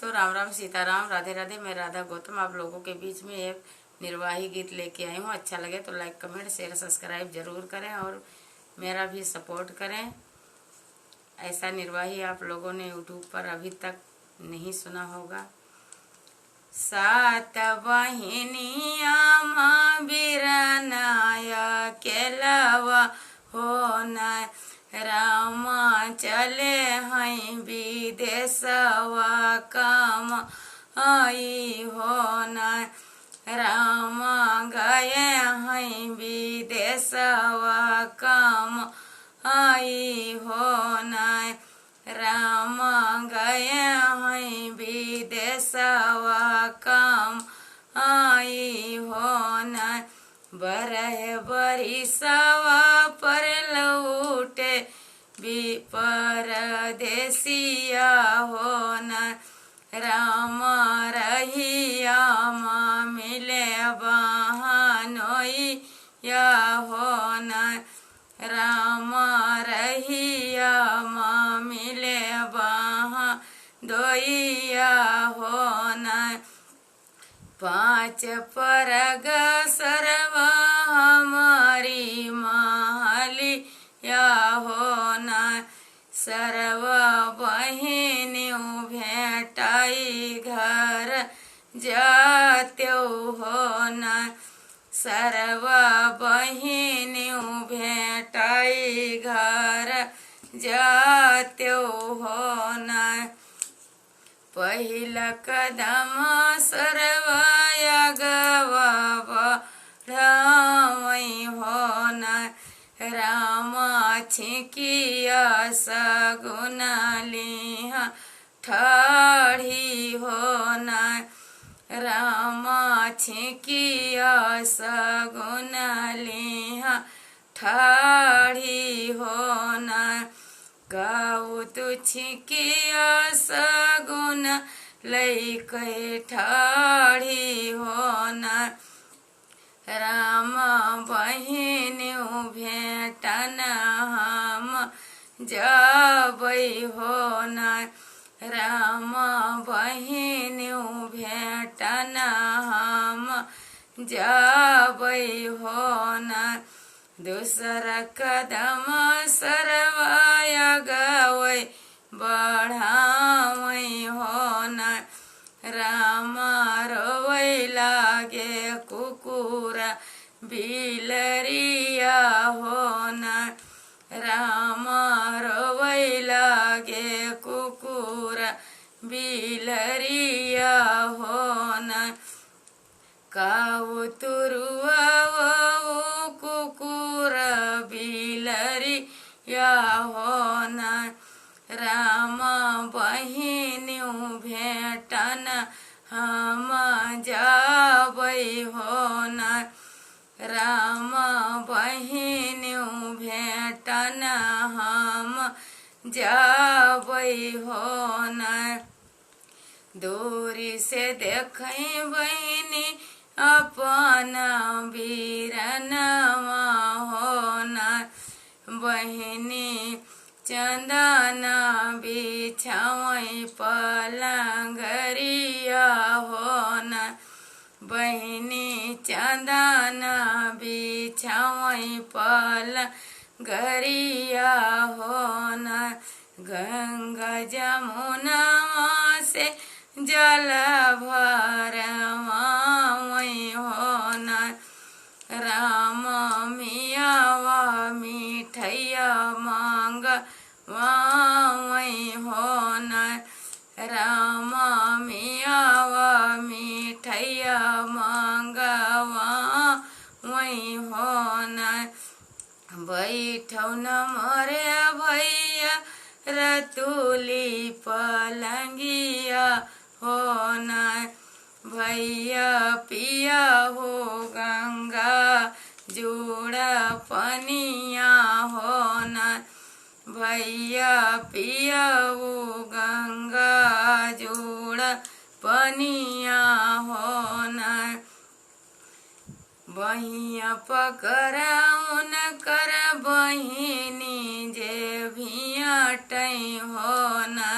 दोस्तों, राम राम सीताराम, राधे राधे। मैं राधा गौतम आप लोगों के बीच में एक निर्वाही गीत लेके आई हूँ। अच्छा लगे तो लाइक कमेंट शेयर सब्सक्राइब जरूर करें और मेरा भी सपोर्ट करें। ऐसा निर्वाही आप लोगों ने यूट्यूब पर अभी तक नहीं सुना होगा। सात बहिनिया माँ बिरनाया केलवा होना रामा चले हैं विदेशवा काम आई होना रामा गए हैं विदेशवा काम आई होना रामा गए हैं विदेशवा काम आई होना बरह बरिसवा पर लौटे परदेसिया होना रामा रहिया माँ मिले बहानोइया होना रामा रहिया माँ मिले बहानोइया होना पाँच परग सर्वा हमारी महलिया होना सर्व बहिनियों भेटाई घर जात्यो होना सर्व बहिनियों भेटाई घर जात्यो होना पहिला कदम सर्वाया गवा बढ़ावई होना रामा छिकिया सगुना लिहा ठाढ़ी होना रामा छिकिया सगुना लिहा ठाढ़ी होना गाऊ तू छिकिया सगुन लैके ठाढ़ी होना रामा बहिनियों भेटन हम जाबै होना रामा बहिनियों भेटन हम जाबै होना दूसरा कदम सरवाया गवै बढ़ावै होना रामा रोवै लागे कुकुर बिलरिया होना रामा रोवै लागे कुकुर बिलरिया होना काऊ तुरुआ कुकुर बिलरिया होना रामा बहिनियों भेटन हम जाबै होना रामा बहिनियों भेटन हम जाबै होना दूरी से देखें बहिनी अपन बीरनवा होना बहिनी चंदना बिछावई पलंगरिया होना बहिनी चंदना बिछावई पलंगरिया होना गंगा जमुना से जल भरवाई होना रामा मियावा मिठैया मांग वाई होना रामा मियावा मिठैया मांग वाई होना बैठौ न मरे भैया रतुली पलंगिया होना भैया पिया हो गंगा जोड़ा पनिया होना भैया पिया हो गंगा जोड़ा पनिया होना बहिया पकड़ाउन कर बहिनी जे भियाटै होना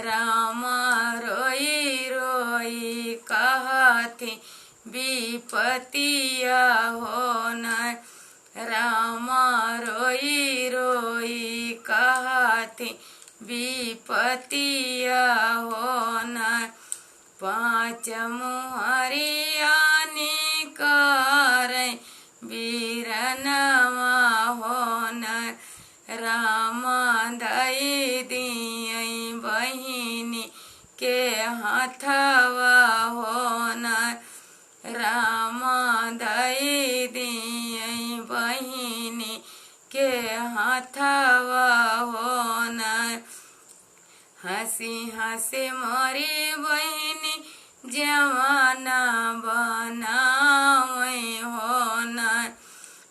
रामा रोई कहाथे विपतिया हो न। राम रोई रोई कहाथे विपतिया हो न। पाँच मुहरिया निकारै वीरनवा हो न। राम दई दियई बहिनी के हाथवा हो न। राम दई दियई बहिनी के हाथवा हो न। हंसी हंसी मोरी बहिनी जवाना बनावई हो न।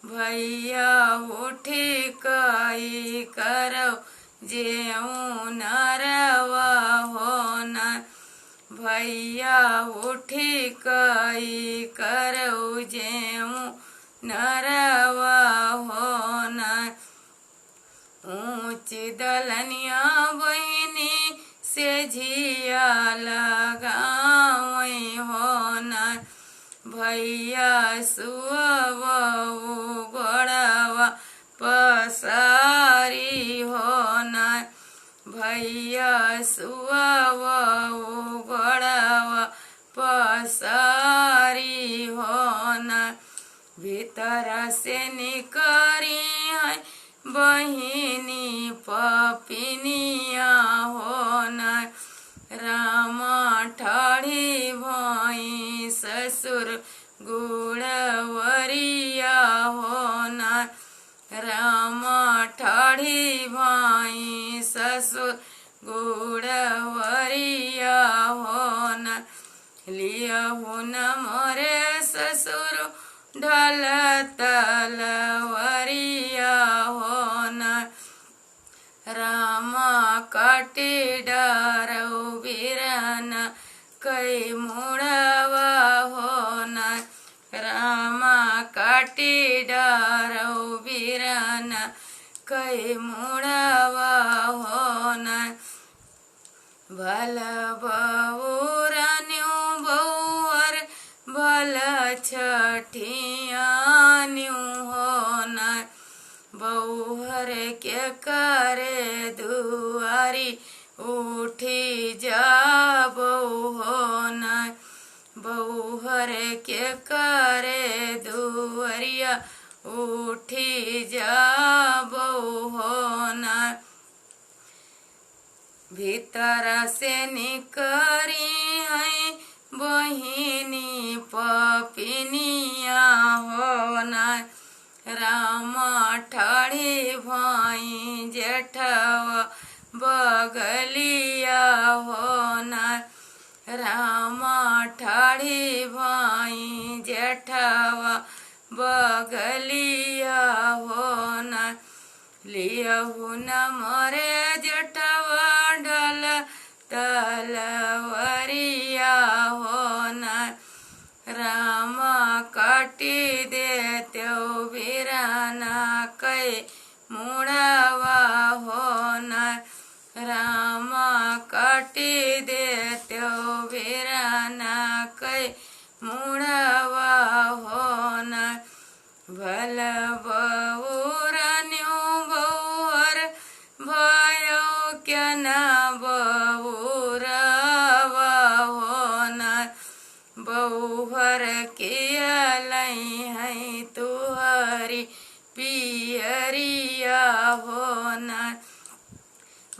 भैया उठी कई करो जेऊ नरवा हो न। भैया उठी कई करो जेऊ नरवा हो न। ऊंची दलनिया बहिनी से झिया लगावई हो न। भैया सुअबऊ गोड़वा पसारी हो न। भैया सुअबऊ गोड़वा पसारी हो न। भीतर से निकरी है बहिनी पपिनिया हो न। राम ठाढ़ी भई ससुर गुड़वरिया हो न। राम ठाढ़ी भई ससुर गुड़वरिया हो न। लियहु न मोरे ससुर ढल तलवरिया हो न। राम काटी डरौ वीरन कई मुड़वा हो न। राम काटी डरौ वीरन कई मुड़वा हो न। भल बउरान्यू बउअर भल छठियान्यू हो न। बउहर के करे दुआरी उठी जाबो हो न। बउहर के करे दुआरिया उठी जाबो हो न। भीतर से निकरी है बहिनी पपिनिया हो न। राम ठाढ़ी भई जेठवा बगलिया हो न। राम ठाढ़ी भई जेठवा बगलिया हो न। लियहु न मोरे जेठवा ढल तलवरिया हो न। राम काटी देत्यो वीराना कई मुड़वा हो न। राम काटी देत्यो वीराना कई मुड़वा हो न। भल बउरान्यू बउअर भयो क्या न बउरवा हो न। बउहर कियलई है तुहरी पियरिया हो न।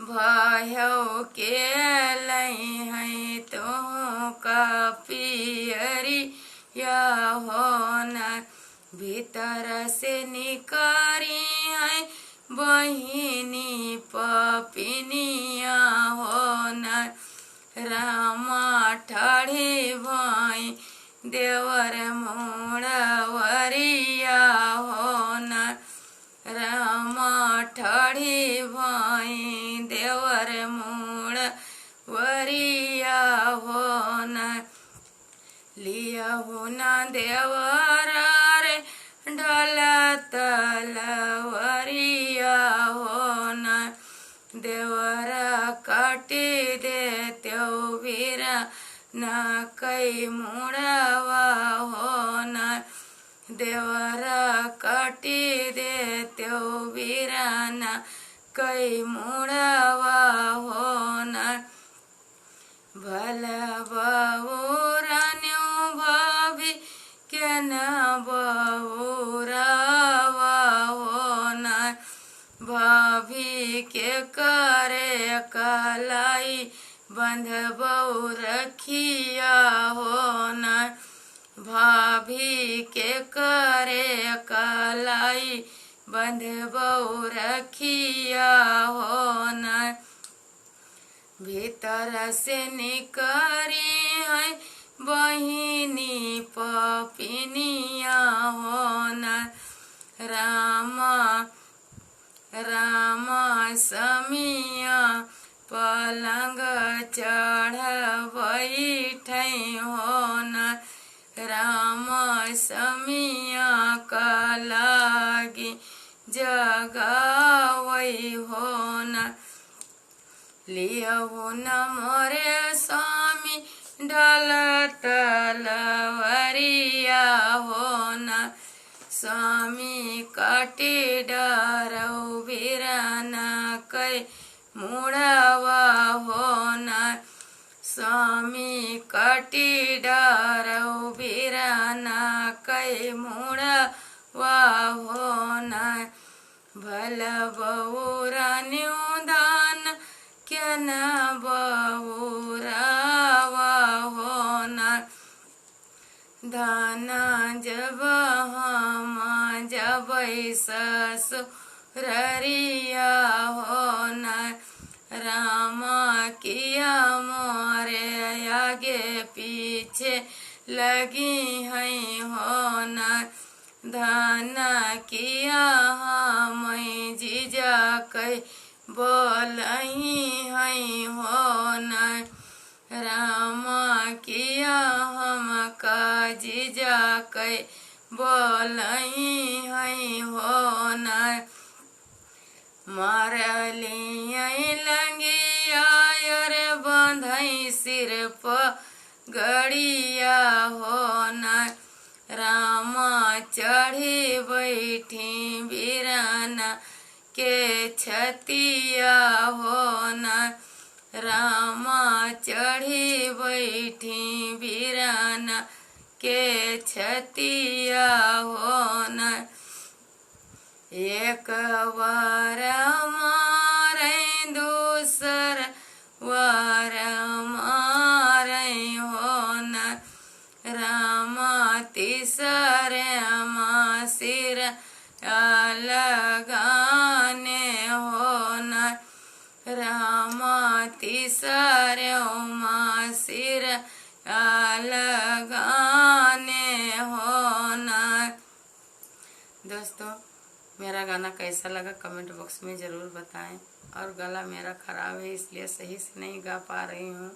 भयो केलई है तुहका पियरिया हो न। भीतर से निकरी है बहिनी पपिनिया हो न। राम ठाढ़ी भई देवर मुड़वरिया हो न। राम ठाढ़ी भई देवर मुड़वरिया हो न। लियहु न देवरा रे ढल तलवरिया हो न। देवरा काटी देत्यो वीरा न कई मुड़वा हो न देवरा काटी देत्यो वीराना कई मुड़वा हो न भला बहुरान्यो भाभी के न बहुरावा हो न भाभी के करे कलाई बंध बहु रखिया हो न भाभी के करे कलाई बंध बहु रखिया हो न भीतर से निकरी है बहिनी पपिनिया हो न राम समिया पलंग चढ़ बैठे हो न राम समिया का लागी जगावई हो न लियहु न मोरे स्वामी ढल तलवरिया हो न स्वामी काटी डरऊ वीराना कई मुड़वा हो न स्वामी काटी डरऊ वीराना कई मुड़वा हो न भल बहुरान्यो दान क्या न बहुरावा हो न दाना जब हम जब ससुररिया हो न राम किया मोरे आगे पीछे लगी है हो न धाना किया हम जीजा कई बोलही है हो न राम किया हम का जीजा कई बोलही है हो न मारली लंगिया रे बंधई सिर पर गड़िया हो न राम चढ़ी बैठी वीराना के छतिया हो न राम चढ़ी बैठी वीराना के छतिया हो न एक बार मारे दूसर बार मारे हो न राम तीसरे सिर लगाने हो न राम तीसरे सिर लगाने हो न। दोस्तों मेरा गाना कैसा लगा कमेंट बॉक्स में ज़रूर बताएं। और गला मेरा ख़राब है इसलिए सही से नहीं गा पा रही हूँ।